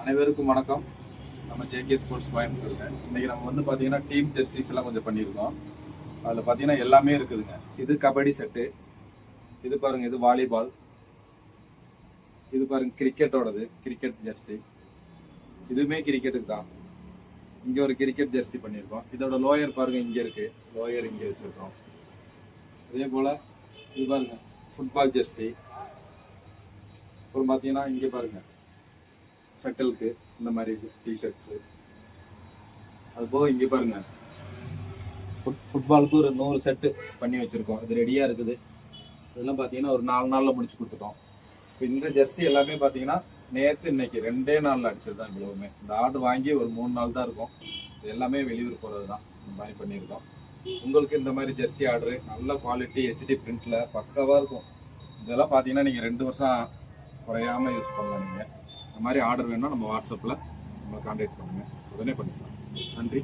அனைவருக்கும் வணக்கம். நம்ம ஜேகே ஸ்போர்ட்ஸ் கோயம்புத்தூருங்க. இன்னைக்கு நம்ம வந்து பார்த்தீங்கன்னா டீம் ஜெர்சிஸ் எல்லாம் கொஞ்சம் பண்ணியிருக்கோம். அதில் பார்த்தீங்கன்னா எல்லாமே இருக்குதுங்க. இது கபடி செட்டு, இது பாருங்க, இது வாலிபால், இது பாருங்க கிரிக்கெட்டோடது, கிரிக்கெட் ஜெர்சி, இதுவுமே கிரிக்கெட்டுக்கு தான். இங்கே ஒரு கிரிக்கெட் ஜெர்சி பண்ணியிருக்கோம். இதோட லோயர் பாருங்க, இங்கே இருக்கு, லோயர் இங்கே வச்சிருக்கோம். அதே போல் இது பாருங்க ஃபுட்பால் ஜெர்சி. அப்புறம் பார்த்தீங்கன்னா இங்கே பாருங்க ஷட்டிலுக்கு இந்த மாதிரி டிஷர்ட்ஸு. அது போக இங்கே பாருங்க ஃபுட்பாலுக்கு ஒரு 100 செட்டு பண்ணி வச்சுருக்கோம். இது ரெடியாக இருக்குது. இதெல்லாம் பார்த்தீங்கன்னா ஒரு 4 நாளில் முடிச்சு கொடுத்துட்டோம். இப்போ இந்த ஜெர்சி எல்லாமே பார்த்தீங்கன்னா நேற்று இன்னைக்கு 2 நாளில் அடிச்சது தான். இவ்வளவுமே இந்த ஆர்டர் வாங்கி ஒரு 3 நாள் தான் இருக்கும். இது எல்லாமே வெளியூர் போகிறது தான். இந்த மாதிரி பண்ணியிருக்கோம். உங்களுக்கு இந்த மாதிரி ஜெர்சி ஆர்டரு நல்ல குவாலிட்டி HD பிரிண்டில் பக்காவாக இருக்கும். இதெல்லாம் பார்த்தீங்கன்னா நீங்கள் 2 வருஷம் குறையாமல் யூஸ் பண்ணலாம். நீங்கள் இந்த மாதிரி ஆர்டர் வேணும்னா நம்ம வாட்ஸ்அப்பில் நம்ம கான்டாக்ட் பண்ணுங்கள், உடனே பண்ணிக்கலாம். நன்றி.